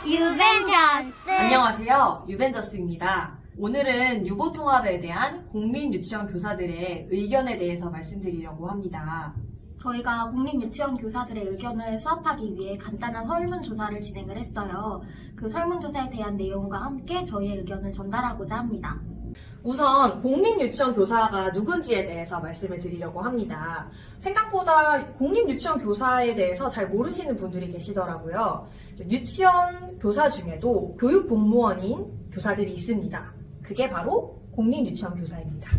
유벤져스. 안녕하세요. 유벤져스입니다. 오늘은 유보통합에 대한 공립유치원 교사들의 의견에 대해서 말씀드리려고 합니다. 저희가 공립유치원 교사들의 의견을 수합하기 위해 간단한 설문조사를 진행을 했어요. 그 설문조사에 대한 내용과 함께 저희의 의견을 전달하고자 합니다. 우선 공립유치원 교사가 누군지에 대해서 말씀을 드리려고 합니다. 생각보다 공립유치원 교사에 대해서 잘 모르시는 분들이 계시더라고요. 유치원 교사 중에도 교육공무원인 교사들이 있습니다. 그게 바로 공립유치원 교사입니다.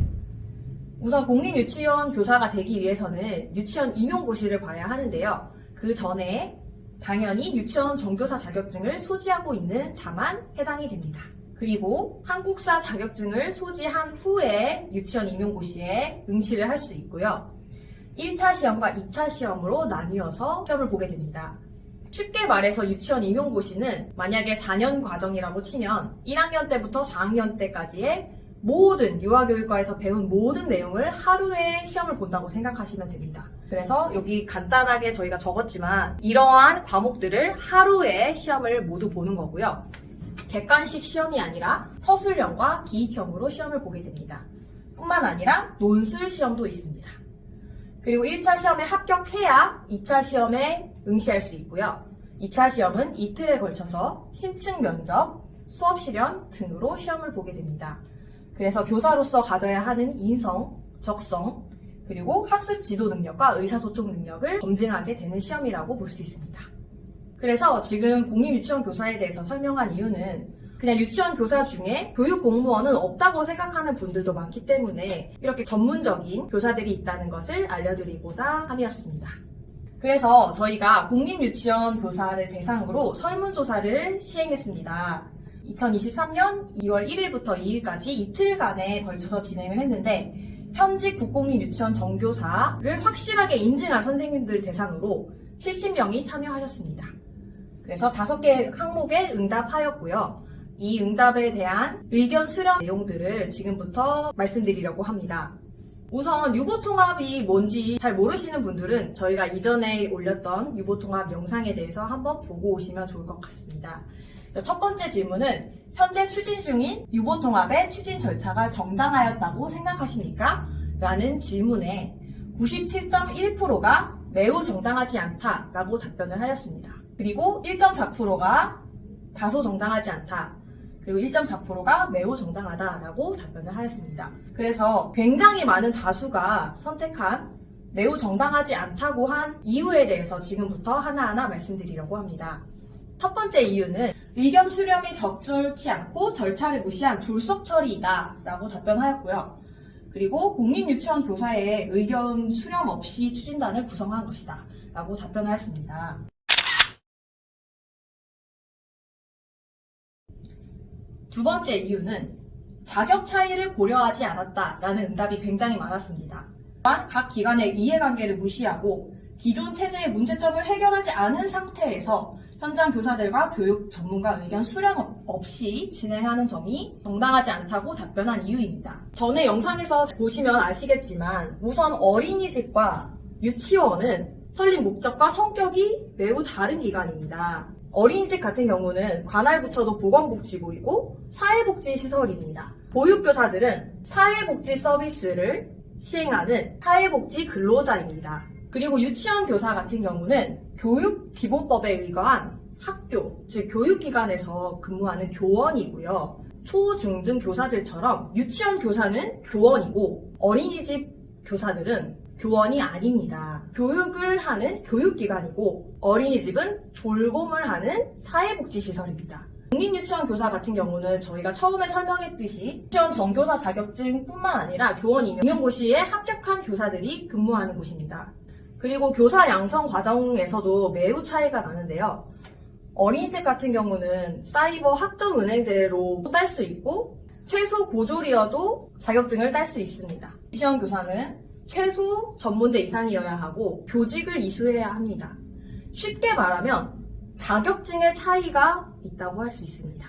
우선 공립유치원 교사가 되기 위해서는 유치원 임용고시를 봐야 하는데요. 그 전에 당연히 유치원 정교사 자격증을 소지하고 있는 자만 해당이 됩니다. 그리고 한국사 자격증을 소지한 후에 유치원 임용고시에 응시를 할 수 있고요. 1차 시험과 2차 시험으로 나뉘어서 시험을 보게 됩니다. 쉽게 말해서 유치원 임용고시는 만약에 4년 과정이라고 치면 1학년 때부터 4학년 때까지의 모든 유아교육과에서 배운 모든 내용을 하루에 시험을 본다고 생각하시면 됩니다. 그래서 여기 간단하게 저희가 적었지만 이러한 과목들을 하루에 시험을 모두 보는 거고요. 객관식 시험이 아니라 서술형과 기입형으로 시험을 보게 됩니다. 뿐만 아니라 논술 시험도 있습니다. 그리고 1차 시험에 합격해야 2차 시험에 응시할 수 있고요. 2차 시험은 이틀에 걸쳐서 심층 면접, 수업 실현 등으로 시험을 보게 됩니다. 그래서 교사로서 가져야 하는 인성, 적성, 그리고 학습 지도 능력과 의사소통 능력을 검증하게 되는 시험이라고 볼 수 있습니다. 그래서 지금 공립유치원 교사에 대해서 설명한 이유는 그냥 유치원 교사 중에 교육공무원은 없다고 생각하는 분들도 많기 때문에 이렇게 전문적인 교사들이 있다는 것을 알려드리고자 함이었습니다. 그래서 저희가 공립유치원 교사를 대상으로 설문조사를 시행했습니다. 2023년 2월 1일부터 2일까지 이틀간에 걸쳐서 진행을 했는데 현직 국공립유치원 정교사를 확실하게 인증한 선생님들 대상으로 70명이 참여하셨습니다. 그래서 5개 항목에 응답하였고요. 이 응답에 대한 의견 수렴 내용들을 지금부터 말씀드리려고 합니다. 우선 유보통합이 뭔지 잘 모르시는 분들은 저희가 이전에 올렸던 유보통합 영상에 대해서 한번 보고 오시면 좋을 것 같습니다. 첫 번째 질문은 현재 추진 중인 유보통합의 추진 절차가 정당하였다고 생각하십니까? 라는 질문에 97.1%가 매우 정당하지 않다라고 답변을 하였습니다. 그리고 1.4%가 다소 정당하지 않다. 그리고 1.4%가 매우 정당하다라고 답변을 하였습니다. 그래서 굉장히 많은 다수가 선택한 매우 정당하지 않다고 한 이유에 대해서 지금부터 하나하나 말씀드리려고 합니다. 첫 번째 이유는 의견 수렴이 적절치 않고 절차를 무시한 졸속 처리이다 라고 답변하였고요. 그리고 공립유치원 교사의 의견 수렴 없이 추진단을 구성한 것이다 라고 답변하였습니다. 두 번째 이유는 자격 차이를 고려하지 않았다라는 응답이 굉장히 많았습니다. 또한 각 기관의 이해관계를 무시하고 기존 체제의 문제점을 해결하지 않은 상태에서 현장 교사들과 교육 전문가 의견 수렴 없이 진행하는 점이 정당하지 않다고 답변한 이유입니다. 전에 영상에서 보시면 아시겠지만 우선 어린이집과 유치원은 설립 목적과 성격이 매우 다른 기관입니다. 어린이집 같은 경우는 관할 부처도 보건복지부이고 사회복지시설입니다. 보육교사들은 사회복지 서비스를 시행하는 사회복지 근로자입니다. 그리고 유치원 교사 같은 경우는 교육기본법에 의거한 학교, 즉 교육기관에서 근무하는 교원이고요. 초, 중 등 교사들처럼 유치원 교사는 교원이고 어린이집 교사들은 교원이 아닙니다. 교육을 하는 교육기관이고 어린이집은 돌봄을 하는 사회복지시설입니다. 공립유치원 교사 같은 경우는 저희가 처음에 설명했듯이 유치원 정교사 자격증뿐만 아니라 교원 임용고시에 합격한 교사들이 근무하는 곳입니다. 그리고 교사 양성 과정에서도 매우 차이가 나는데요. 어린이집 같은 경우는 사이버 학점은행제로 딸 수 있고 최소 고졸이어도 자격증을 딸 수 있습니다. 유치원 교사는 최소 전문대 이상이어야 하고 교직을 이수해야 합니다. 쉽게 말하면 자격증의 차이가 있다고 할 수 있습니다.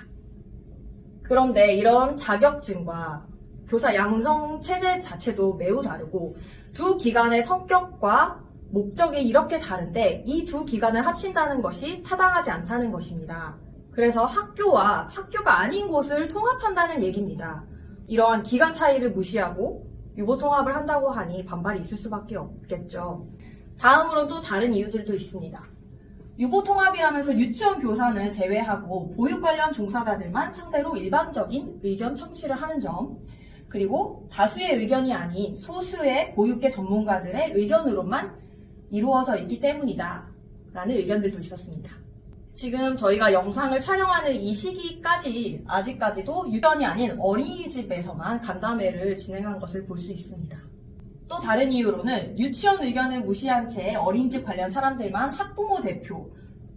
그런데 이런 자격증과 교사 양성 체제 자체도 매우 다르고 두 기관의 성격과 목적이 이렇게 다른데 이 두 기관을 합친다는 것이 타당하지 않다는 것입니다. 그래서 학교와 학교가 아닌 곳을 통합한다는 얘기입니다. 이러한 기간 차이를 무시하고 유보 통합을 한다고 하니 반발이 있을 수밖에 없겠죠. 다음으로는 또 다른 이유들도 있습니다. 유보 통합이라면서 유치원 교사는 제외하고 보육 관련 종사자들만 상대로 일반적인 의견 청취를 하는 점, 그리고 다수의 의견이 아닌 소수의 보육계 전문가들의 의견으로만 이루어져 있기 때문이다 라는 의견들도 있었습니다. 지금 저희가 영상을 촬영하는 이 시기까지 아직까지도 유치원이 아닌 어린이집에서만 간담회를 진행한 것을 볼 수 있습니다. 또 다른 이유로는 유치원 의견을 무시한 채 어린이집 관련 사람들만 학부모 대표,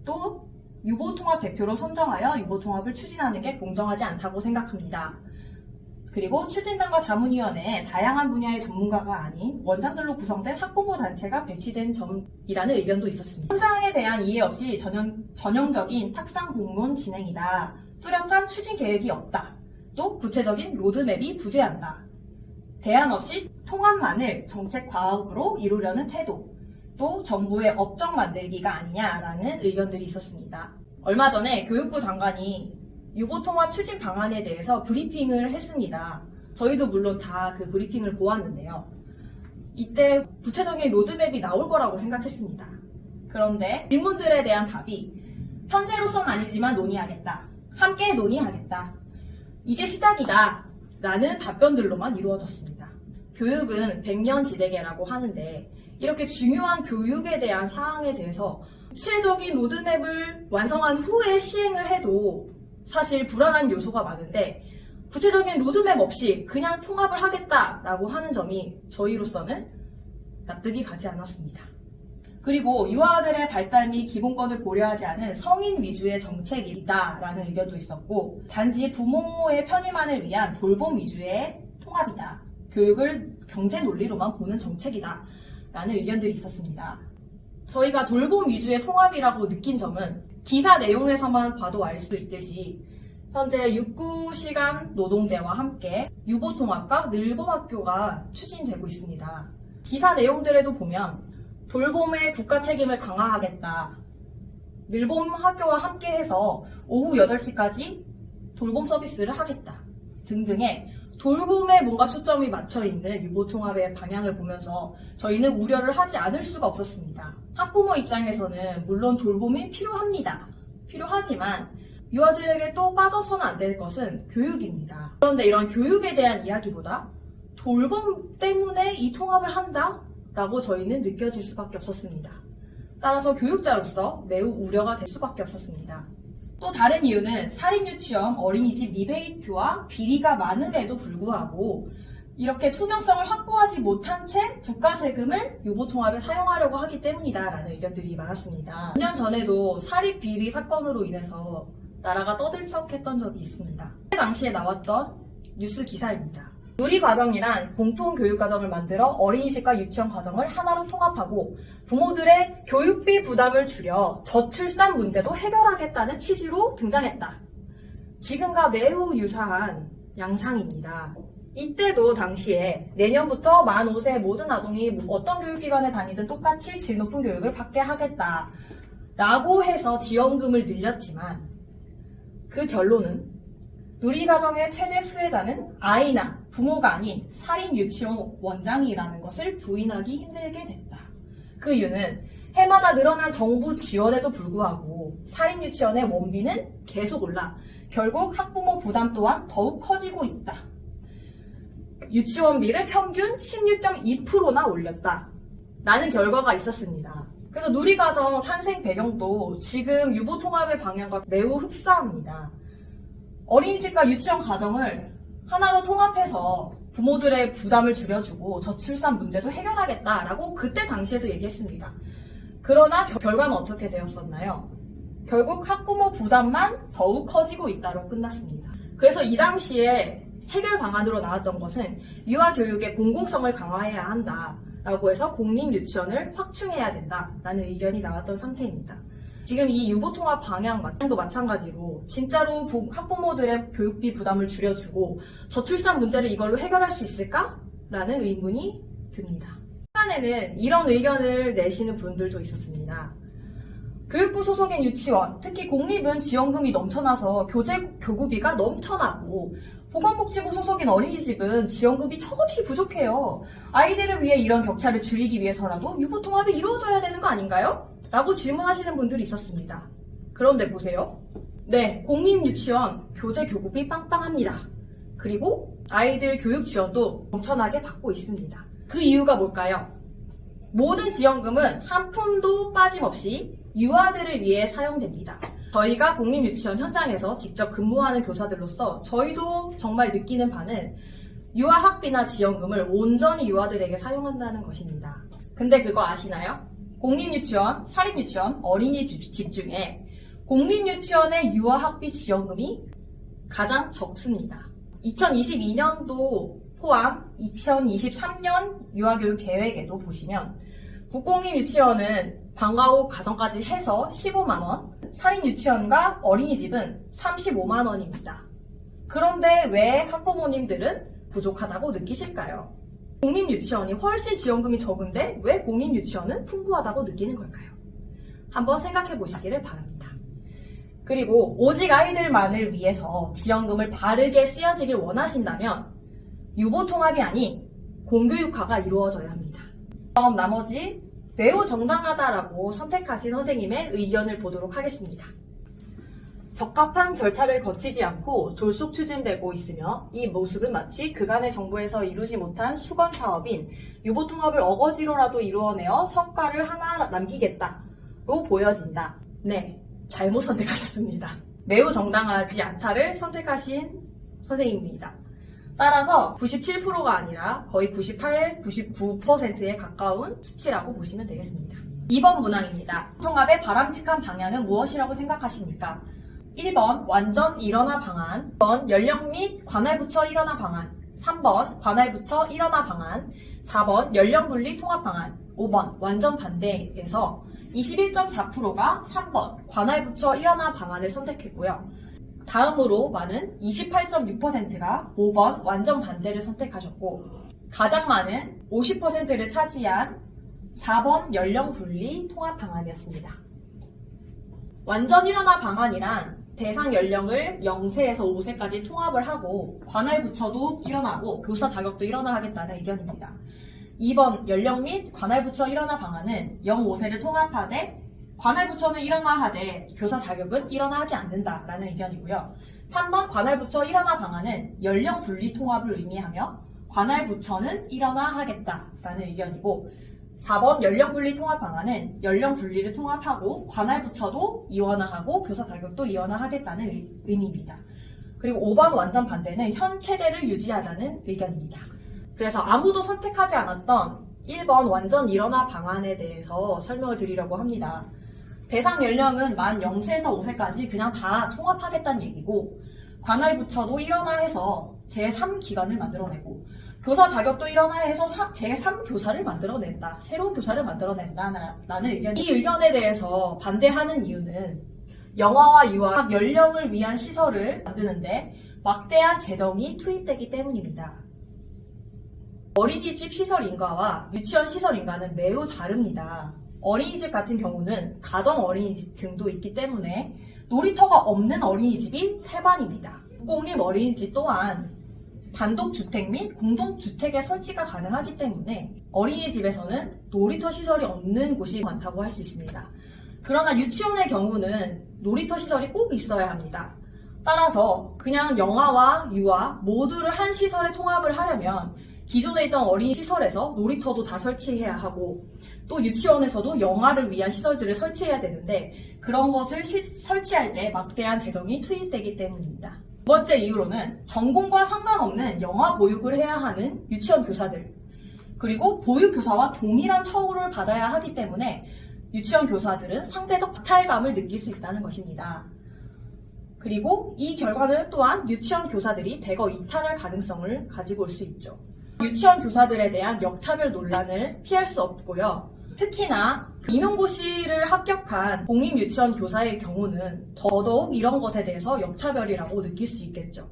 또 유보통합 대표로 선정하여 유보통합을 추진하는 게 공정하지 않다고 생각합니다. 그리고 추진단과 자문위원회에 다양한 분야의 전문가가 아닌 원장들로 구성된 학부모 단체가 배치된 점이라는 의견도 있었습니다. 현장에 대한 이해 없이 전형적인 탁상 공론 진행이다. 뚜렷한 추진 계획이 없다. 또 구체적인 로드맵이 부재한다. 대안 없이 통합만을 정책 과업으로 이루려는 태도, 또 정부의 업적 만들기가 아니냐라는 의견들이 있었습니다. 얼마 전에 교육부 장관이 유보통합 추진 방안에 대해서 브리핑을 했습니다. 저희도 물론 다 그 브리핑을 보았는데요. 이때 구체적인 로드맵이 나올 거라고 생각했습니다. 그런데 질문들에 대한 답이 현재로선 아니지만 논의하겠다. 함께 논의하겠다. 이제 시작이다. 라는 답변들로만 이루어졌습니다. 교육은 백년지대계라고 하는데 이렇게 중요한 교육에 대한 사항에 대해서 구체적인 로드맵을 완성한 후에 시행을 해도 사실 불안한 요소가 많은데 구체적인 로드맵 없이 그냥 통합을 하겠다라고 하는 점이 저희로서는 납득이 가지 않았습니다. 그리고 유아들의 발달 및 기본권을 고려하지 않은 성인 위주의 정책이다라는 의견도 있었고, 단지 부모의 편의만을 위한 돌봄 위주의 통합이다. 교육을 경제 논리로만 보는 정책이다. 라는 의견들이 있었습니다. 저희가 돌봄 위주의 통합이라고 느낀 점은 기사 내용에서만 봐도 알 수 있듯이 현재 6-9시간 노동제와 함께 유보통합과 늘봄학교가 추진되고 있습니다. 기사 내용들에도 보면 돌봄의 국가 책임을 강화하겠다. 늘봄학교와 함께해서 오후 8시까지 돌봄 서비스를 하겠다. 등등의 돌봄에 뭔가 초점이 맞춰있는 유보통합의 방향을 보면서 저희는 우려를 하지 않을 수가 없었습니다. 학부모 입장에서는 물론 돌봄이 필요합니다. 필요하지만 유아들에게 또 빠져서는 안 될 것은 교육입니다. 그런데 이런 교육에 대한 이야기보다 돌봄 때문에 이 통합을 한다? 라고 저희는 느껴질 수밖에 없었습니다. 따라서 교육자로서 매우 우려가 될 수밖에 없었습니다. 또 다른 이유는 사립유치원, 어린이집 리베이트와 비리가 많음에도 불구하고 이렇게 투명성을 확보하지 못한 채 국가 세금을 유보통합에 사용하려고 하기 때문이다라는 의견들이 많았습니다. 2년 전에도 사립 비리 사건으로 인해서 나라가 떠들썩했던 적이 있습니다. 그때 당시에 나왔던 뉴스 기사입니다. 누리과정이란 공통교육과정을 만들어 어린이집과 유치원 과정을 하나로 통합하고 부모들의 교육비 부담을 줄여 저출산 문제도 해결하겠다는 취지로 등장했다. 지금과 매우 유사한 양상입니다. 이때도 당시에 내년부터 만 5세 모든 아동이 어떤 교육기관에 다니든 똑같이 질 높은 교육을 받게 하겠다 라고 해서 지원금을 늘렸지만 그 결론은 누리과정의 최대 수혜자는 아이나 부모가 아닌 사립유치원 원장이라는 것을 부인하기 힘들게 됐다. 그 이유는 해마다 늘어난 정부 지원에도 불구하고 사립유치원의 원비는 계속 올라 결국 학부모 부담 또한 더욱 커지고 있다. 유치원비를 평균 16.2%나 올렸다. 라는 결과가 있었습니다. 그래서 누리과정 탄생 배경도 지금 유보통합의 방향과 매우 흡사합니다. 어린이집과 유치원 과정을 하나로 통합해서 부모들의 부담을 줄여주고 저출산 문제도 해결하겠다라고 그때 당시에도 얘기했습니다. 그러나 결과는 어떻게 되었었나요? 결국 학부모 부담만 더욱 커지고 있다로 끝났습니다. 그래서 이 당시에 해결 방안으로 나왔던 것은 유아교육의 공공성을 강화해야 한다라고 해서 공립유치원을 확충해야 된다라는 의견이 나왔던 상태입니다. 지금 이 유보통합 방향도 마찬가지로 진짜로 학부모들의 교육비 부담을 줄여주고 저출산 문제를 이걸로 해결할 수 있을까? 라는 의문이 듭니다. 시간에는 이런 의견을 내시는 분들도 있었습니다. 교육부 소속인 유치원, 특히 공립은 지원금이 넘쳐나서 교구비가 넘쳐나고 보건복지부 소속인 어린이집은 지원금이 턱없이 부족해요. 아이들을 위해 이런 격차를 줄이기 위해서라도 유보통합이 이루어져야 되는 거 아닌가요? 라고 질문하시는 분들이 있었습니다. 그런데 보세요. 네, 공립유치원 교재 교구비 빵빵합니다. 그리고 아이들 교육 지원도 넘쳐나게 받고 있습니다. 그 이유가 뭘까요? 모든 지원금은 한 푼도 빠짐없이 유아들을 위해 사용됩니다. 저희가 공립유치원 현장에서 직접 근무하는 교사들로서 저희도 정말 느끼는 바는 유아 학비나 지원금을 온전히 유아들에게 사용한다는 것입니다. 근데 그거 아시나요? 공립유치원, 사립유치원, 어린이집 중에 공립유치원의 유아 학비 지원금이 가장 적습니다. 2022년도 포함 2023년 유아교육 계획에도 보시면 국공립유치원은 방과 후 가정까지 해서 15만원, 사립유치원과 어린이집은 35만원입니다. 그런데 왜 학부모님들은 부족하다고 느끼실까요? 공립유치원이 훨씬 지원금이 적은데 왜 공립유치원은 풍부하다고 느끼는 걸까요? 한번 생각해 보시기를 바랍니다. 그리고 오직 아이들만을 위해서 지원금을 바르게 쓰여지길 원하신다면 유보통합이 아닌 공교육화가 이루어져야 합니다. 그럼 나머지 매우 정당하다라고 선택하신 선생님의 의견을 보도록 하겠습니다. 적합한 절차를 거치지 않고 졸속 추진되고 있으며 이 모습은 마치 그간의 정부에서 이루지 못한 수건 사업인 유보통합을 어거지로라도 이루어내어 성과를 하나 남기겠다로 보여진다. 네, 잘못 선택하셨습니다. 매우 정당하지 않다를 선택하신 선생님입니다. 따라서 97%가 아니라 거의 98, 99%에 가까운 수치라고 보시면 되겠습니다. 2번 문항입니다. 통합의 바람직한 방향은 무엇이라고 생각하십니까? 1번 완전 일원화 방안, 2번 연령 및 관할부처 일원화 방안, 3번 관할부처 일원화 방안, 4번 연령분리 통합 방안, 5번 완전 반대에서 21.4%가 3번 관할부처 일원화 방안을 선택했고요. 다음으로 많은 28.6%가 5번 완전 반대를 선택하셨고 가장 많은 50%를 차지한 4번 연령분리 통합 방안이었습니다. 완전 일원화 방안이란 대상 연령을 0세에서 5세까지 통합을 하고 관할부처도 일원하고 교사 자격도 일원화하겠다는 의견입니다. 2번 연령 및 관할부처 일원화 방안은 0-5세를 통합하되 관할부처는 일원화하되 교사 자격은 일원화하지 않는다라는 의견이고요. 3번 관할부처 일원화 방안은 연령 분리 통합을 의미하며 관할부처는 일원화하겠다라는 의견이고 4번 연령 분리 통합 방안은 연령 분리를 통합하고 관할부처도 이원화하고 교사 자격도 이원화하겠다는 의미입니다. 그리고 5번 완전 반대는 현 체제를 유지하자는 의견입니다. 그래서 아무도 선택하지 않았던 1번 완전 일원화 방안에 대해서 설명을 드리려고 합니다. 대상 연령은 만 0세에서 5세까지 그냥 다 통합하겠다는 얘기고 관할부처도 일원화해서 제3기관을 만들어내고 교사 자격도 일원화해서 제3교사를 만들어낸다. 새로운 교사를 만들어낸다라는 의견. 이 의견에 대해서 반대하는 이유는 영아와 유아 연령을 위한 시설을 만드는데 막대한 재정이 투입되기 때문입니다. 어린이집 시설 인가와 유치원 시설 인가는 매우 다릅니다. 어린이집 같은 경우는 가정 어린이집 등도 있기 때문에 놀이터가 없는 어린이집이 태반입니다. 공립 어린이집 또한 단독주택 및 공동주택에 설치가 가능하기 때문에 어린이집에서는 놀이터 시설이 없는 곳이 많다고 할 수 있습니다. 그러나 유치원의 경우는 놀이터 시설이 꼭 있어야 합니다. 따라서 그냥 영아와 유아 모두를 한 시설에 통합을 하려면 기존에 있던 어린이 시설에서 놀이터도 다 설치해야 하고 또 유치원에서도 영아를 위한 시설들을 설치해야 되는데 그런 것을 설치할 때 막대한 재정이 투입되기 때문입니다. 두 번째 이유로는 전공과 상관없는 영아 보육을 해야 하는 유치원 교사들 그리고 보육교사와 동일한 처우를 받아야 하기 때문에 유치원 교사들은 상대적 박탈감을 느낄 수 있다는 것입니다. 그리고 이 결과는 또한 유치원 교사들이 대거 이탈할 가능성을 가지고 올 수 있죠. 유치원 교사들에 대한 역차별 논란을 피할 수 없고요. 특히나 임용고시를 합격한 공립유치원 교사의 경우는 더더욱 이런 것에 대해서 역차별이라고 느낄 수 있겠죠.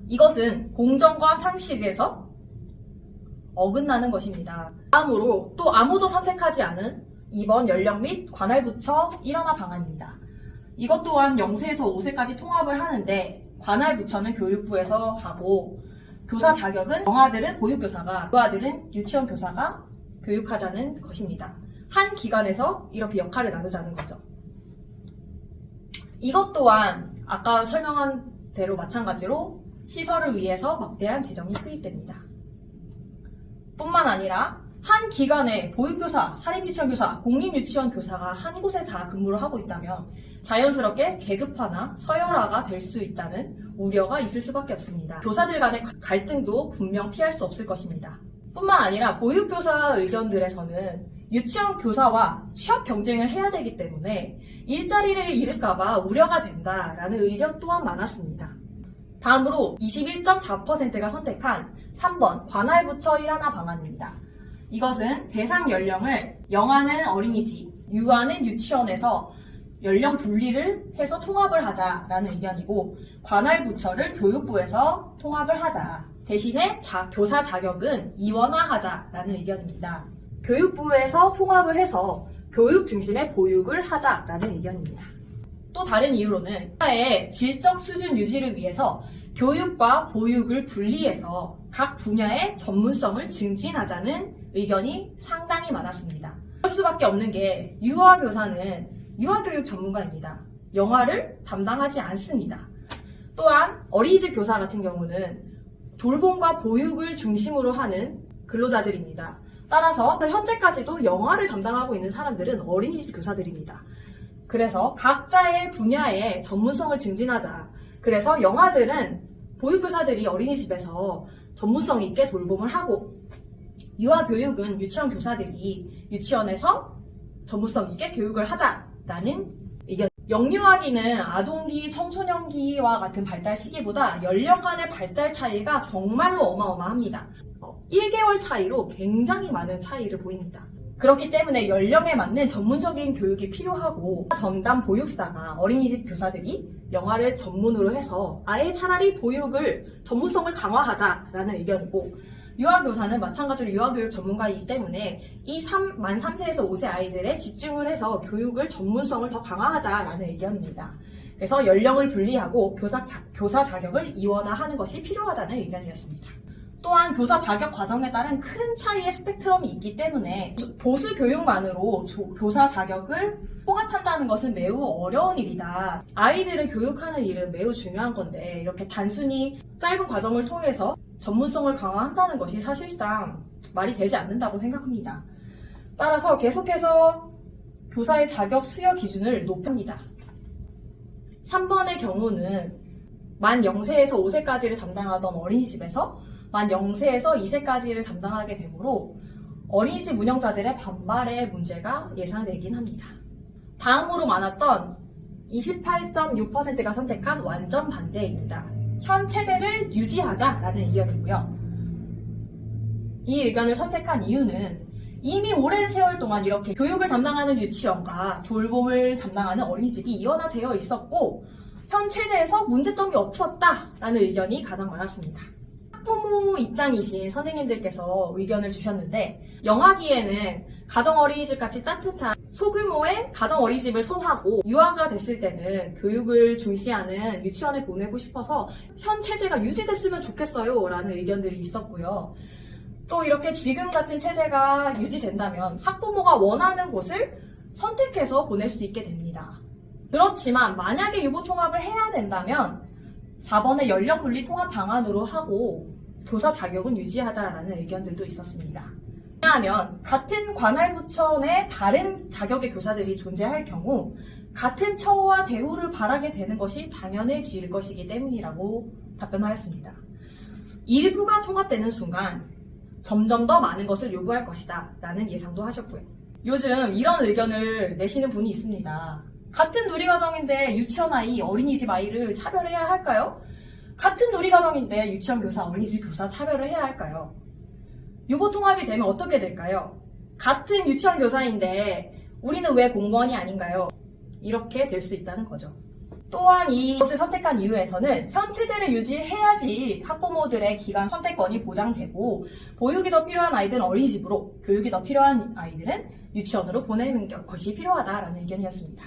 이것은 공정과 상식에서 어긋나는 것입니다. 다음으로 또 아무도 선택하지 않은 2번 연령 및 관할 부처 일원화 방안입니다. 이것 또한 0세에서 5세까지 통합을 하는데 관할 부처는 교육부에서 하고 교사 자격은 영아들은 보육교사가, 유아들은 유치원 교사가 교육하자는 것입니다. 한 기관에서 이렇게 역할을 나누자는 거죠. 이것 또한 아까 설명한 대로 마찬가지로 시설을 위해서 막대한 재정이 투입됩니다. 뿐만 아니라 한 기관에 보육교사, 사립유치원교사, 공립유치원 교사가 한 곳에 다 근무를 하고 있다면 자연스럽게 계급화나 서열화가 될 수 있다는 우려가 있을 수밖에 없습니다. 교사들 간의 갈등도 분명 피할 수 없을 것입니다. 뿐만 아니라 보육교사 의견들에서는 유치원 교사와 취업 경쟁을 해야 되기 때문에 일자리를 잃을까봐 우려가 된다라는 의견 또한 많았습니다. 다음으로 21.4%가 선택한 3번 관할부처 일하나 방안입니다. 이것은 대상 연령을 영아는 어린이집, 유아는 유치원에서 연령 분리를 해서 통합을 하자라는 의견이고 관할부처를 교육부에서 통합을 하자. 대신에 교사 자격은 이원화하자라는 의견입니다. 교육부에서 통합을 해서 교육 중심의 보육을 하자라는 의견입니다. 또 다른 이유로는 교사의 질적 수준 유지를 위해서 교육과 보육을 분리해서 각 분야의 전문성을 증진하자는 의견이 상당히 많았습니다. 그럴 수밖에 없는 게 유아교사는 유아교육 전문가입니다. 영아를 담당하지 않습니다. 또한 어린이집 교사 같은 경우는 돌봄과 보육을 중심으로 하는 근로자들입니다. 따라서 현재까지도 영아를 담당하고 있는 사람들은 어린이집 교사들입니다. 그래서 각자의 분야의 전문성을 증진하자. 그래서 영아들은 보육교사들이 어린이집에서 전문성 있게 돌봄을 하고 유아교육은 유치원 교사들이 유치원에서 전문성 있게 교육을 하자라는 의견. 영유아기는 아동기, 청소년기와 같은 발달 시기보다 연령 간의 발달 차이가 정말로 어마어마합니다. 1개월 차이로 굉장히 많은 차이를 보입니다. 그렇기 때문에 연령에 맞는 전문적인 교육이 필요하고 전담 보육사나 어린이집 교사들이 영아를 전문으로 해서 아예 차라리 보육을 전문성을 강화하자라는 의견이고 유아교사는 마찬가지로 유아교육 전문가이기 때문에 이 만 3세에서 5세 아이들에 집중을 해서 교육을 전문성을 더 강화하자라는 의견입니다. 그래서 연령을 분리하고 교사 자격을 이원화하는 것이 필요하다는 의견이었습니다. 또한 교사 자격 과정에 따른 큰 차이의 스펙트럼이 있기 때문에 보수 교육만으로 교사 자격을 통합한다는 것은 매우 어려운 일이다. 아이들을 교육하는 일은 매우 중요한 건데 이렇게 단순히 짧은 과정을 통해서 전문성을 강화한다는 것이 사실상 말이 되지 않는다고 생각합니다. 따라서 계속해서 교사의 자격 수여 기준을 높입니다. 3번의 경우는 만 0세에서 5세까지를 담당하던 어린이집에서 만 0세에서 2세까지를 담당하게 되므로 어린이집 운영자들의 반발의 문제가 예상되긴 합니다. 다음으로 많았던 28.6%가 선택한 완전 반대입니다. 현 체제를 유지하자라는 의견이고요. 이 의견을 선택한 이유는 이미 오랜 세월 동안 이렇게 교육을 담당하는 유치원과 돌봄을 담당하는 어린이집이 이원화되어 있었고 현 체제에서 문제점이 없었다라는 의견이 가장 많았습니다. 학부모 입장이신 선생님들께서 의견을 주셨는데 영아기에는 가정어린이집 같이 따뜻한 소규모의 가정어린이집을 소화하고 유아가 됐을 때는 교육을 중시하는 유치원에 보내고 싶어서 현 체제가 유지됐으면 좋겠어요 라는 의견들이 있었고요. 또 이렇게 지금 같은 체제가 유지된다면 학부모가 원하는 곳을 선택해서 보낼 수 있게 됩니다. 그렇지만 만약에 유보통합을 해야 된다면 4번의 연령분리 통합 방안으로 하고 교사 자격은 유지하자라는 의견들도 있었습니다. 왜냐하면 같은 관할부처 내 다른 자격의 교사들이 존재할 경우 같은 처우와 대우를 바라게 되는 것이 당연해질 것이기 때문이라고 답변하였습니다. 일부가 통합되는 순간 점점 더 많은 것을 요구할 것이다 라는 예상도 하셨고요. 요즘 이런 의견을 내시는 분이 있습니다. 같은 누리과정인데 유치원 아이, 어린이집 아이를 차별해야 할까요? 같은 누리과정인데 유치원 교사, 어린이집 교사 차별을 해야 할까요? 유보통합이 되면 어떻게 될까요? 같은 유치원 교사인데 우리는 왜 공무원이 아닌가요? 이렇게 될 수 있다는 거죠. 또한 이것을 선택한 이유에서는 현 체제를 유지해야지 학부모들의 기간 선택권이 보장되고 보육이 더 필요한 아이들은 어린이집으로, 교육이 더 필요한 아이들은 유치원으로 보내는 것이 필요하다라는 의견이었습니다.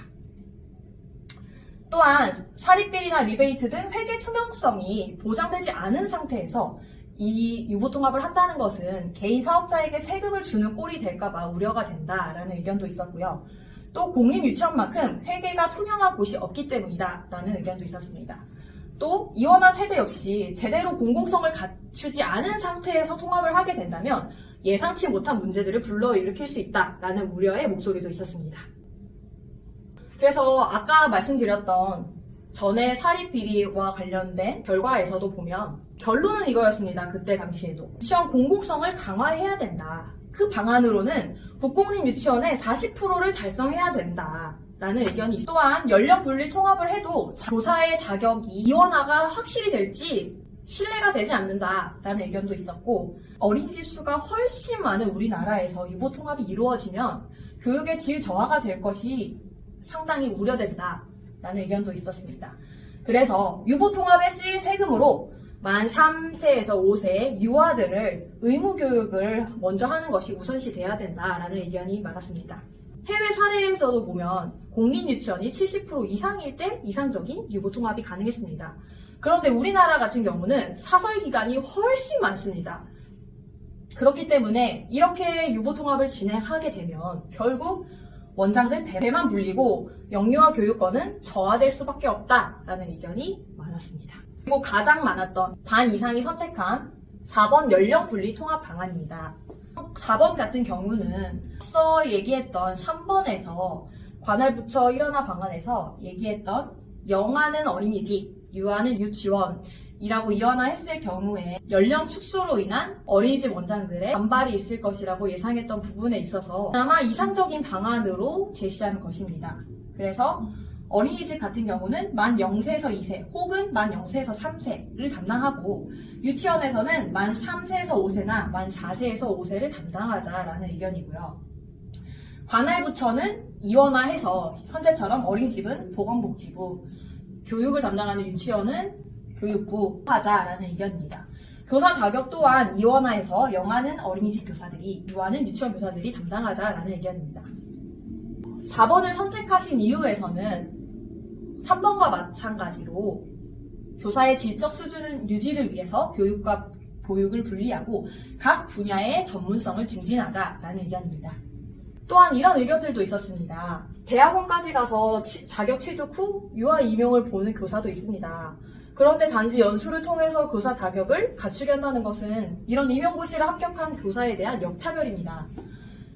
또한 사립비리나 리베이트 등 회계 투명성이 보장되지 않은 상태에서 이 유보통합을 한다는 것은 개인 사업자에게 세금을 주는 꼴이 될까봐 우려가 된다라는 의견도 있었고요. 또 공립유치원만큼 회계가 투명한 곳이 없기 때문이다라는 의견도 있었습니다. 또 이원화 체제 역시 제대로 공공성을 갖추지 않은 상태에서 통합을 하게 된다면 예상치 못한 문제들을 불러일으킬 수 있다라는 우려의 목소리도 있었습니다. 그래서 아까 말씀드렸던 전에 사립비리와 관련된 결과에서도 보면 결론은 이거였습니다. 그때 당시에도. 유치원 공공성을 강화해야 된다. 그 방안으로는 국공립유치원의 40%를 달성해야 된다. 라는 의견이 있습니다. 또한 연령 분리 통합을 해도 교사의 자격이 이원화가 확실히 될지 신뢰가 되지 않는다라는 의견도 있었고 어린이집 수가 훨씬 많은 우리나라에서 유보 통합이 이루어지면 교육의 질 저하가 될 것이 상당히 우려된다라는 의견도 있었습니다. 그래서 유보 통합에 쓰일 세금으로 만 3세에서 5세의 유아들을 의무교육을 먼저 하는 것이 우선시 돼야 된다라는 의견이 많았습니다. 해외 사례에서도 보면 공립유치원이 70% 이상일 때 이상적인 유보통합이 가능했습니다. 그런데 우리나라 같은 경우는 사설기관이 훨씬 많습니다. 그렇기 때문에 이렇게 유보통합을 진행하게 되면 결국 원장들 배만 불리고 영유아 교육권은 저하될 수밖에 없다라는 의견이 많았습니다. 그리고 가장 많았던 반 이상이 선택한 4번 연령 분리 통합 방안입니다. 4번 같은 경우는 앞서 얘기했던 3번에서 관할부처 일원화 방안에서 얘기했던 영아는 어린이집, 유아는 유치원이라고 이원화했을 경우에 연령 축소로 인한 어린이집 원장들의 반발이 있을 것이라고 예상했던 부분에 있어서 아마 이상적인 방안으로 제시하는 것입니다. 그래서 어린이집 같은 경우는 만 0세에서 2세 혹은 만 0세에서 3세를 담당하고 유치원에서는 만 3세에서 5세나 만 4세에서 5세를 담당하자라는 의견이고요. 관할부처는 이원화해서 현재처럼 어린이집은 보건복지부, 교육을 담당하는 유치원은 교육부 하자라는 의견입니다. 교사 자격 또한 이원화해서 영아는 어린이집 교사들이, 유아는 유치원 교사들이 담당하자라는 의견입니다. 4번을 선택하신 이유에서는 3번과 마찬가지로 교사의 질적 수준 유지를 위해서 교육과 보육을 분리하고 각 분야의 전문성을 증진하자라는 의견입니다. 또한 이런 의견들도 있었습니다. 대학원까지 가서 자격 취득 후 유아 임용을 보는 교사도 있습니다. 그런데 단지 연수를 통해서 교사 자격을 갖추게 한다는 것은 이런 임용고시를 합격한 교사에 대한 역차별입니다.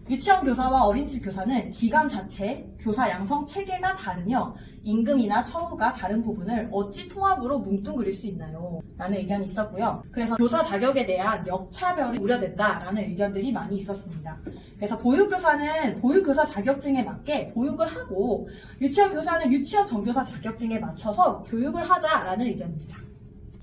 유치원 교사와 어린이집 교사는 기관 자체, 교사 양성 체계가 다르며 임금이나 처우가 다른 부분을 어찌 통합으로 뭉뚱그릴 수 있나요? 라는 의견이 있었고요. 그래서 교사 자격에 대한 역차별이 우려된다라는 의견들이 많이 있었습니다. 그래서 보육교사는 보육교사 자격증에 맞게 보육을 하고 유치원 교사는 유치원 전교사 자격증에 맞춰서 교육을 하자라는 의견입니다.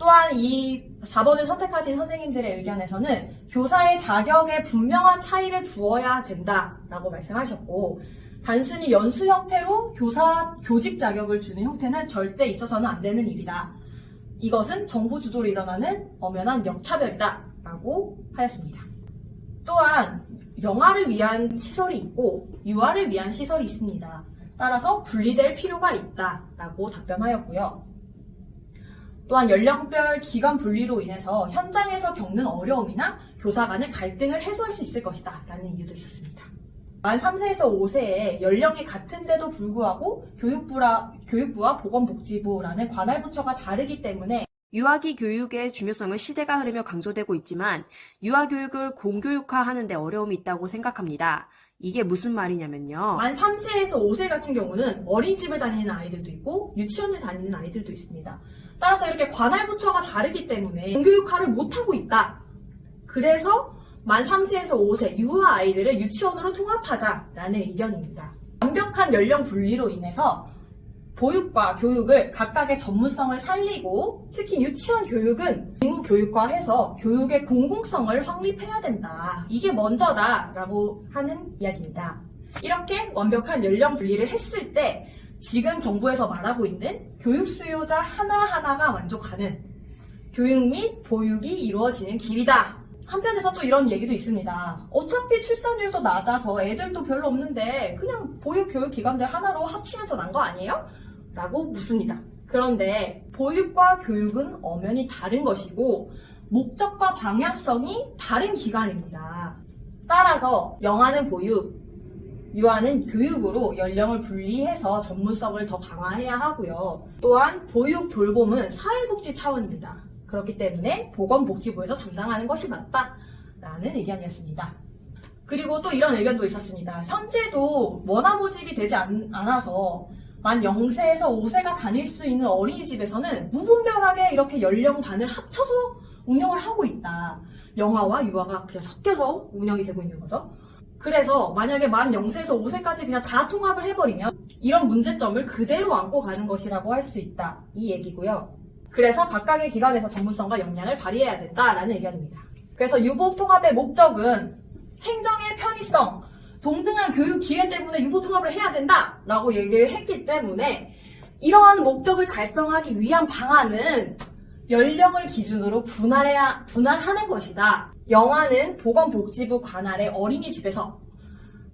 또한 이 4번을 선택하신 선생님들의 의견에서는 교사의 자격에 분명한 차이를 두어야 된다라고 말씀하셨고 단순히 연수 형태로 교사 교직 자격을 주는 형태는 절대 있어서는 안 되는 일이다. 이것은 정부 주도로 일어나는 엄연한 역차별이다라고 하였습니다. 또한 영아를 위한 시설이 있고 유아를 위한 시설이 있습니다. 따라서 분리될 필요가 있다라고 답변하였고요. 또한 연령별 기관 분리로 인해서 현장에서 겪는 어려움이나 교사 간의 갈등을 해소할 수 있을 것이다 라는 이유도 있었습니다. 만 3세에서 5세에 연령이 같은데도 불구하고 교육부와 보건복지부라는 관할부처가 다르기 때문에 유아기 교육의 중요성은 시대가 흐르며 강조되고 있지만 유아교육을 공교육화하는 데 어려움이 있다고 생각합니다. 이게 무슨 말이냐면요. 만 3세에서 5세 같은 경우는 어린이집을 다니는 아이들도 있고 유치원을 다니는 아이들도 있습니다. 따라서 이렇게 관할부처가 다르기 때문에 공교육화를 못하고 있다. 그래서 만 3세에서 5세 유아 아이들을 유치원으로 통합하자라는 의견입니다. 완벽한 연령 분리로 인해서 보육과 교육을 각각의 전문성을 살리고 특히 유치원 교육은 의무 교육화해서 교육의 공공성을 확립해야 된다. 이게 먼저다라고 하는 이야기입니다. 이렇게 완벽한 연령 분리를 했을 때 지금 정부에서 말하고 있는 교육 수요자 하나하나가 만족하는 교육 및 보육이 이루어지는 길이다 한편에서 또 이런 얘기도 있습니다. 어차피 출산율도 낮아서 애들도 별로 없는데 그냥 보육교육기관들 하나로 합치면 더 나은 거 아니에요? 라고 묻습니다. 그런데 보육과 교육은 엄연히 다른 것이고 목적과 방향성이 다른 기관입니다. 따라서 영아는 보육, 유아는 교육으로 연령을 분리해서 전문성을 더 강화해야 하고요. 또한 보육 돌봄은 사회복지 차원입니다. 그렇기 때문에 보건복지부에서 담당하는 것이 맞다라는 의견이었습니다. 그리고 또 이런 의견도 있었습니다. 현재도 원화 모집이 되지 않아서 만 0세에서 5세가 다닐 수 있는 어린이집에서는 무분별하게 이렇게 연령반을 합쳐서 운영을 하고 있다. 영아와 유아가 그냥 섞여서 운영이 되고 있는 거죠. 그래서 만약에 만 0세에서 5세까지 그냥 다 통합을 해버리면 이런 문제점을 그대로 안고 가는 것이라고 할 수 있다. 이 얘기고요. 그래서 각각의 기관에서 전문성과 역량을 발휘해야 된다라는 의견입니다. 그래서 유보 통합의 목적은 행정의 편의성, 동등한 교육 기회 때문에 유보 통합을 해야 된다라고 얘기를 했기 때문에 이러한 목적을 달성하기 위한 방안은 연령을 기준으로 분할하는 것이다. 영아는 보건복지부 관할의 어린이집에서,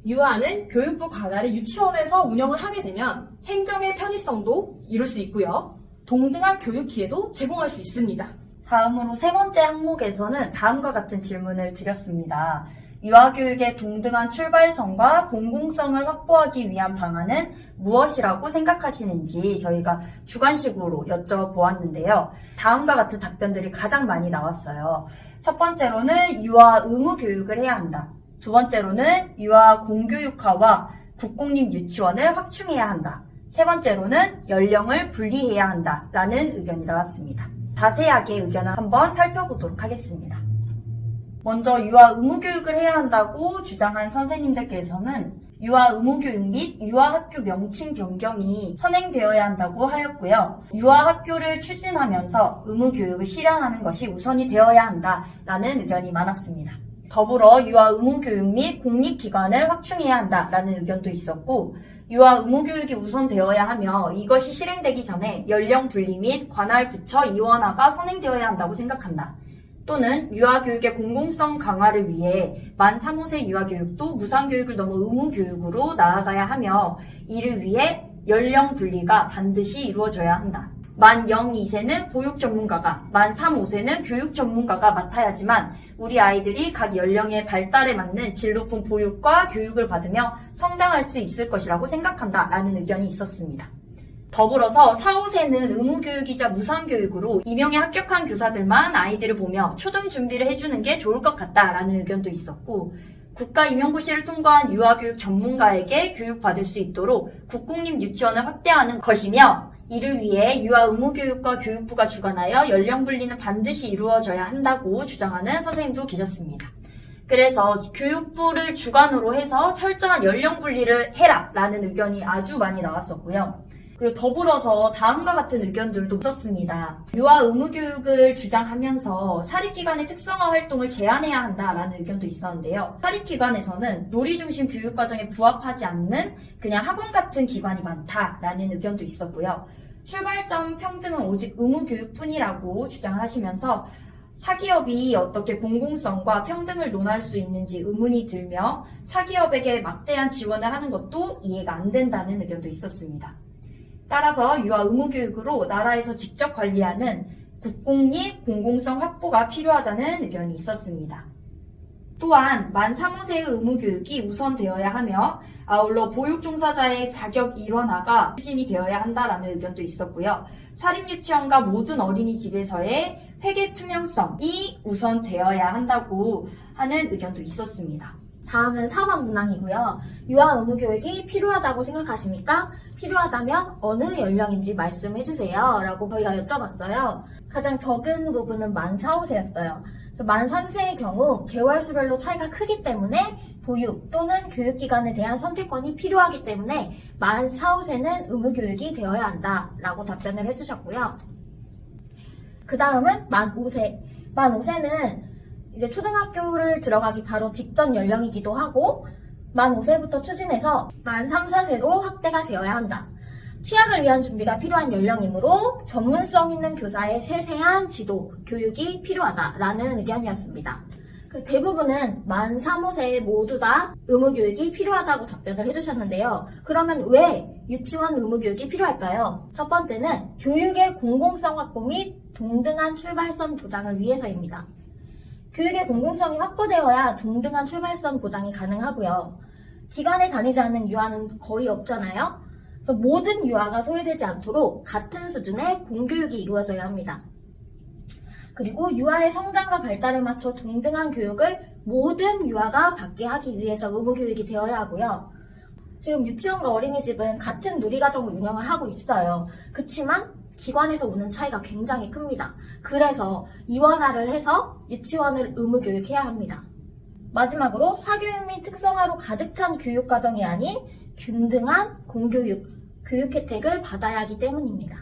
유아는 교육부 관할의 유치원에서 운영을 하게 되면 행정의 편의성도 이룰 수 있고요. 동등한 교육 기회도 제공할 수 있습니다. 다음으로 세 번째 항목에서는 다음과 같은 질문을 드렸습니다. 유아교육의 동등한 출발선과 공공성을 확보하기 위한 방안은 무엇이라고 생각하시는지 저희가 주관식으로 여쭤보았는데요. 다음과 같은 답변들이 가장 많이 나왔어요. 첫 번째로는 유아 의무교육을 해야 한다. 두 번째로는 유아 공교육화와 국공립 유치원을 확충해야 한다. 세 번째로는 연령을 분리해야 한다라는 의견이 나왔습니다. 자세하게 의견을 한번 살펴보도록 하겠습니다. 먼저 유아 의무교육을 해야 한다고 주장한 선생님들께서는 유아 의무교육 및 유아학교 명칭 변경이 선행되어야 한다고 하였고요. 유아학교를 추진하면서 의무교육을 실현하는 것이 우선이 되어야 한다라는 의견이 많았습니다. 더불어 유아 의무교육 및 공립기관을 확충해야 한다라는 의견도 있었고, 유아 의무교육이 우선되어야 하며 이것이 실행되기 전에 연령 분리 및 관할 부처 이원화가 선행되어야 한다고 생각한다. 또는 유아교육의 공공성 강화를 위해 만 3, 5세 유아교육도 무상교육을 넘어 의무교육으로 나아가야 하며 이를 위해 연령 분리가 반드시 이루어져야 한다. 만 0, 2세는 보육 전문가가, 만 3, 5세는 교육 전문가가 맡아야지만 우리 아이들이 각 연령의 발달에 맞는 질 높은 보육과 교육을 받으며 성장할 수 있을 것이라고 생각한다라는 의견이 있었습니다. 더불어서 4, 5세는 의무교육이자 무상교육으로 임용에 합격한 교사들만 아이들을 보며 초등 준비를 해주는 게 좋을 것 같다라는 의견도 있었고, 국가임용고시를 통과한 유아교육 전문가에게 교육받을 수 있도록 국공립 유치원을 확대하는 것이며, 이를 위해 유아 의무교육과 교육부가 주관하여 연령 분리는 반드시 이루어져야 한다고 주장하는 선생님도 계셨습니다. 그래서 교육부를 주관으로 해서 철저한 연령 분리를 해라라는 의견이 아주 많이 나왔었고요. 그리고 더불어서 다음과 같은 의견들도 있었습니다. 유아 의무교육을 주장하면서 사립기관의 특성화 활동을 제한해야 한다라는 의견도 있었는데요. 사립기관에서는 놀이중심 교육과정에 부합하지 않는 그냥 학원 같은 기관이 많다라는 의견도 있었고요. 출발점 평등은 오직 의무교육뿐이라고 주장을 하시면서 사기업이 어떻게 공공성과 평등을 논할 수 있는지 의문이 들며 사기업에게 막대한 지원을 하는 것도 이해가 안 된다는 의견도 있었습니다. 따라서 유아 의무교육으로 나라에서 직접 관리하는 국공립 공공성 확보가 필요하다는 의견이 있었습니다. 또한 만 3, 5세의 의무교육이 우선되어야 하며 아울러 보육종사자의 자격 일원화가 추진이 되어야 한다라는 의견도 있었고요. 사립유치원과 모든 어린이집에서의 회계 투명성이 우선되어야 한다고 하는 의견도 있었습니다. 다음은 4번 문항이고요. 유아 의무교육이 필요하다고 생각하십니까? 필요하다면 어느 연령인지 말씀해주세요. 라고 저희가 여쭤봤어요. 가장 적은 부분은 만 4, 5세였어요. 만 3세의 경우 개월수별로 차이가 크기 때문에 보육 또는 교육기관에 대한 선택권이 필요하기 때문에 만 4, 5세는 의무교육이 되어야 한다 라고 답변을 해주셨고요. 그 다음은 만 5세. 만 5세는 이제 초등학교를 들어가기 바로 직전 연령이기도 하고 만 5세부터 추진해서 만 3, 4세로 확대가 되어야 한다. 취학을 위한 준비가 필요한 연령이므로 전문성 있는 교사의 세세한 지도, 교육이 필요하다라는 의견이었습니다. 그 대부분은 만 3, 5세 모두 다 의무교육이 필요하다고 답변을 해주셨는데요. 그러면 왜 유치원 의무교육이 필요할까요? 첫 번째는 교육의 공공성 확보 및 동등한 출발선 보장을 위해서입니다. 교육의 공공성이 확보되어야 동등한 출발선 보장이 가능하고요. 기관에 다니지 않는 유아는 거의 없잖아요. 그래서 모든 유아가 소외되지 않도록 같은 수준의 공교육이 이루어져야 합니다. 그리고 유아의 성장과 발달에 맞춰 동등한 교육을 모든 유아가 받게 하기 위해서 의무교육이 되어야 하고요. 지금 유치원과 어린이집은 같은 누리과정을 운영을 하고 있어요. 그렇지만 기관에서 오는 차이가 굉장히 큽니다. 그래서 이원화를 해서 유치원을 의무교육해야 합니다. 마지막으로 사교육 및 특성화로 가득 찬 교육과정이 아닌 균등한 공교육, 교육 혜택을 받아야 하기 때문입니다.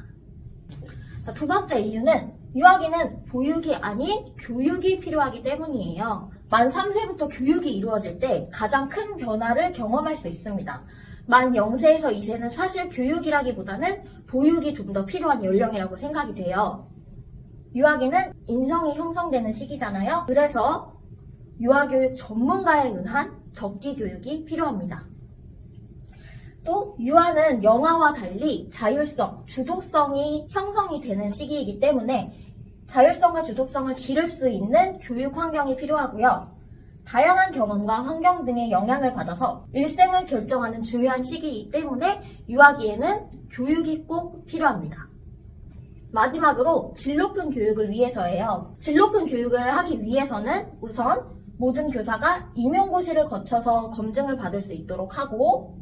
자, 두 번째 이유는 유아기는 보육이 아닌 교육이 필요하기 때문이에요. 만 3세부터 교육이 이루어질 때 가장 큰 변화를 경험할 수 있습니다. 만 0세에서 2세는 사실 교육이라기보다는 보육이 좀 더 필요한 연령이라고 생각이 돼요. 유아기는 인성이 형성되는 시기잖아요. 그래서 유아교육 전문가에 의한 적기 교육이 필요합니다. 또 유아는 영아와 달리 자율성, 주도성이 형성이 되는 시기이기 때문에 자율성과 주도성을 기를 수 있는 교육 환경이 필요하고요. 다양한 경험과 환경 등의 영향을 받아서 일생을 결정하는 중요한 시기이기 때문에 유아기에는 교육이 꼭 필요합니다. 마지막으로 질 높은 교육을 위해서예요. 질 높은 교육을 하기 위해서는 우선 모든 교사가 임용고시를 거쳐서 검증을 받을 수 있도록 하고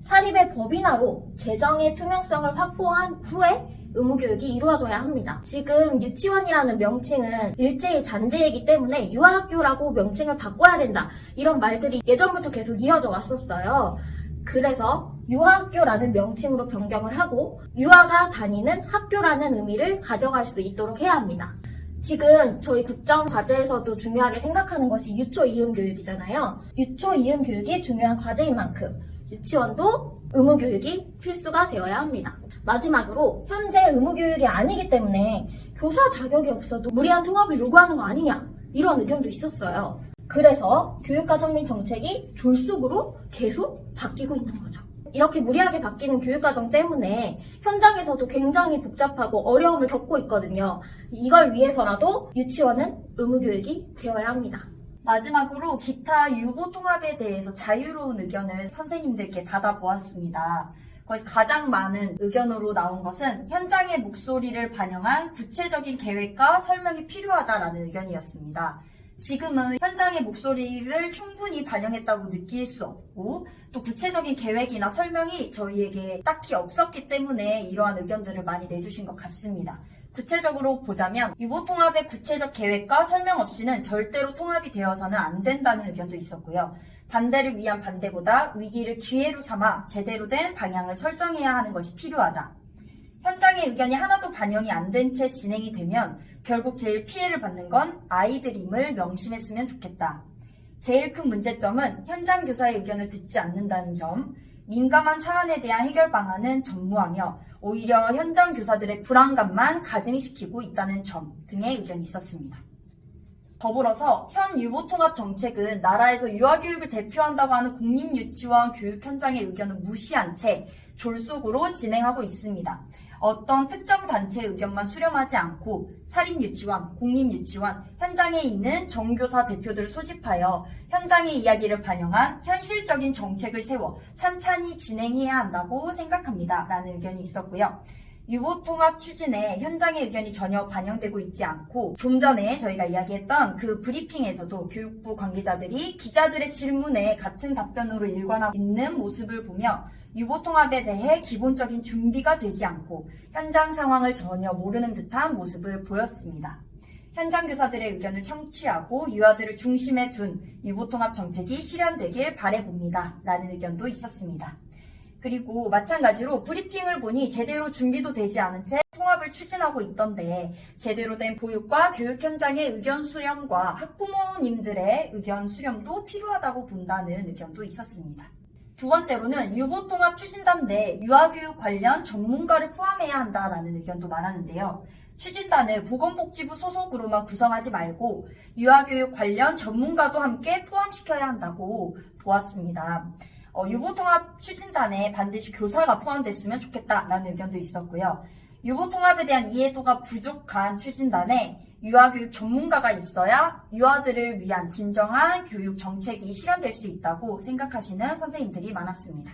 사립의 법인화로 재정의 투명성을 확보한 후에 의무교육이 이루어져야 합니다. 지금 유치원이라는 명칭은 일제히 잔재이기 때문에 유아학교라고 명칭을 바꿔야 된다. 이런 말들이 예전부터 계속 이어져 왔었어요. 그래서 유아학교라는 명칭으로 변경을 하고 유아가 다니는 학교라는 의미를 가져갈 수 있도록 해야 합니다. 지금 저희 국정 과제에서도 중요하게 생각하는 것이 유초 이음 교육이잖아요. 유초 이음 교육이 중요한 과제인 만큼 유치원도 의무교육이 필수가 되어야 합니다. 마지막으로 현재 의무교육이 아니기 때문에 교사 자격이 없어도 무리한 통합을 요구하는 거 아니냐 이런 의견도 있었어요. 그래서 교육과정 및 정책이 졸속으로 계속 바뀌고 있는 거죠. 이렇게 무리하게 바뀌는 교육과정 때문에 현장에서도 굉장히 복잡하고 어려움을 겪고 있거든요. 이걸 위해서라도 유치원은 의무교육이 되어야 합니다. 마지막으로 기타 유보 통합에 대해서 자유로운 의견을 선생님들께 받아보았습니다. 거기서 가장 많은 의견으로 나온 것은 현장의 목소리를 반영한 구체적인 계획과 설명이 필요하다라는 의견이었습니다. 지금은 현장의 목소리를 충분히 반영했다고 느낄 수 없고 또 구체적인 계획이나 설명이 저희에게 딱히 없었기 때문에 이러한 의견들을 많이 내주신 것 같습니다. 구체적으로 보자면 유보통합의 구체적 계획과 설명 없이는 절대로 통합이 되어서는 안 된다는 의견도 있었고요. 반대를 위한 반대보다 위기를 기회로 삼아 제대로 된 방향을 설정해야 하는 것이 필요하다. 현장의 의견이 하나도 반영이 안 된 채 진행이 되면 결국 제일 피해를 받는 건 아이들임을 명심했으면 좋겠다. 제일 큰 문제점은 현장 교사의 의견을 듣지 않는다는 점, 민감한 사안에 대한 해결 방안은 전무하며 오히려 현장 교사들의 불안감만 가증시키고 있다는 점 등의 의견이 있었습니다. 더불어서 현 유보통합 정책은 나라에서 유아교육을 대표한다고 하는 공립유치원 교육 현장의 의견을 무시한 채 졸속으로 진행하고 있습니다. 어떤 특정 단체의 의견만 수렴하지 않고 사립유치원, 공립유치원, 현장에 있는 정교사 대표들을 소집하여 현장의 이야기를 반영한 현실적인 정책을 세워 찬찬히 진행해야 한다고 생각합니다. 라는 의견이 있었고요. 유보통합 추진에 현장의 의견이 전혀 반영되고 있지 않고 좀 전에 저희가 이야기했던 그 브리핑에서도 교육부 관계자들이 기자들의 질문에 같은 답변으로 일관하고 있는 모습을 보며 유보통합에 대해 기본적인 준비가 되지 않고 현장 상황을 전혀 모르는 듯한 모습을 보였습니다. 현장 교사들의 의견을 청취하고 유아들을 중심에 둔 유보통합 정책이 실현되길 바라봅니다. 라는 의견도 있었습니다. 그리고 마찬가지로 브리핑을 보니 제대로 준비도 되지 않은 채 통합을 추진하고 있던데 제대로 된 보육과 교육 현장의 의견 수렴과 학부모님들의 의견 수렴도 필요하다고 본다는 의견도 있었습니다. 두 번째로는 유보통합 추진단 내 유아교육 관련 전문가를 포함해야 한다라는 의견도 많았는데요. 추진단을 보건복지부 소속으로만 구성하지 말고 유아교육 관련 전문가도 함께 포함시켜야 한다고 보았습니다. 유보통합 추진단에 반드시 교사가 포함됐으면 좋겠다라는 의견도 있었고요. 유보통합에 대한 이해도가 부족한 추진단에 유아교육 전문가가 있어야 유아들을 위한 진정한 교육 정책이 실현될 수 있다고 생각하시는 선생님들이 많았습니다.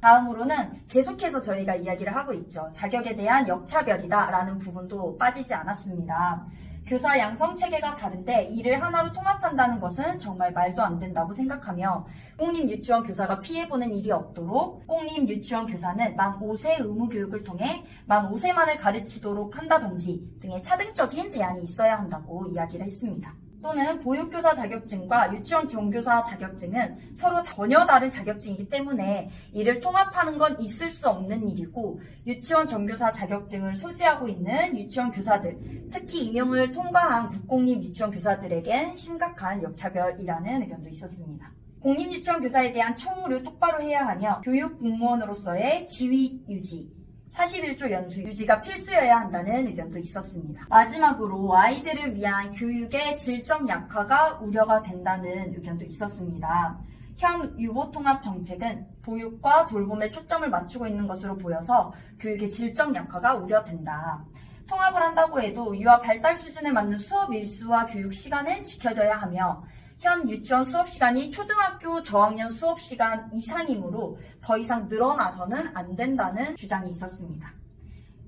다음으로는 계속해서 저희가 이야기를 하고 있죠. 자격에 대한 역차별이다라는 부분도 빠지지 않았습니다. 교사 양성체계가 다른데 이를 하나로 통합한다는 것은 정말 말도 안 된다고 생각하며 공립유치원 교사가 피해보는 일이 없도록 공립유치원 교사는 만 5세 의무교육을 통해 만 5세만을 가르치도록 한다든지 등의 차등적인 대안이 있어야 한다고 이야기를 했습니다. 또는 보육교사 자격증과 유치원 종교사 자격증은 서로 전혀 다른 자격증이기 때문에 이를 통합하는 건 있을 수 없는 일이고 유치원 종교사 자격증을 소지하고 있는 유치원 교사들, 특히 임용을 통과한 국공립 유치원 교사들에겐 심각한 역차별이라는 의견도 있었습니다. 공립유치원 교사에 대한 처우를 똑바로 해야 하며 교육 공무원으로서의 지위 유지, 41조 연수 유지가 필수여야 한다는 의견도 있었습니다. 마지막으로 아이들을 위한 교육의 질적 약화가 우려가 된다는 의견도 있었습니다. 현 유보통합 정책은 보육과 돌봄에 초점을 맞추고 있는 것으로 보여서 교육의 질적 약화가 우려된다. 통합을 한다고 해도 유아 발달 수준에 맞는 수업 일수와 교육 시간은 지켜져야 하며 현 유치원 수업 시간이 초등학교 저학년 수업 시간 이상이므로 더 이상 늘어나서는 안 된다는 주장이 있었습니다.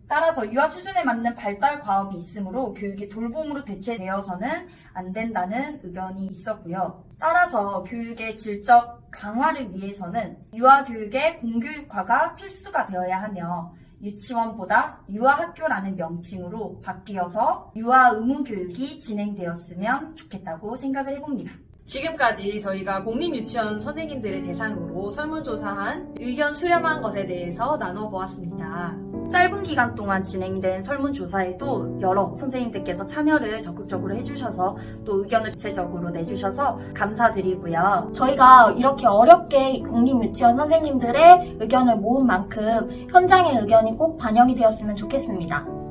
따라서 유아 수준에 맞는 발달 과업이 있으므로 교육이 돌봄으로 대체되어서는 안 된다는 의견이 있었고요. 따라서 교육의 질적 강화를 위해서는 유아 교육의 공교육화가 필수가 되어야 하며 유치원보다 유아학교라는 명칭으로 바뀌어서 유아 의무교육이 진행되었으면 좋겠다고 생각을 해봅니다. 지금까지 저희가 공립유치원 선생님들을 대상으로 설문조사한 의견 수렴한 것에 대해서 나눠보았습니다. 짧은 기간 동안 진행된 설문조사에도 여러 선생님들께서 참여를 적극적으로 해주셔서 또 의견을 구체적으로 내주셔서 감사드리고요. 저희가 이렇게 어렵게 공립유치원 선생님들의 의견을 모은 만큼 현장의 의견이 꼭 반영이 되었으면 좋겠습니다.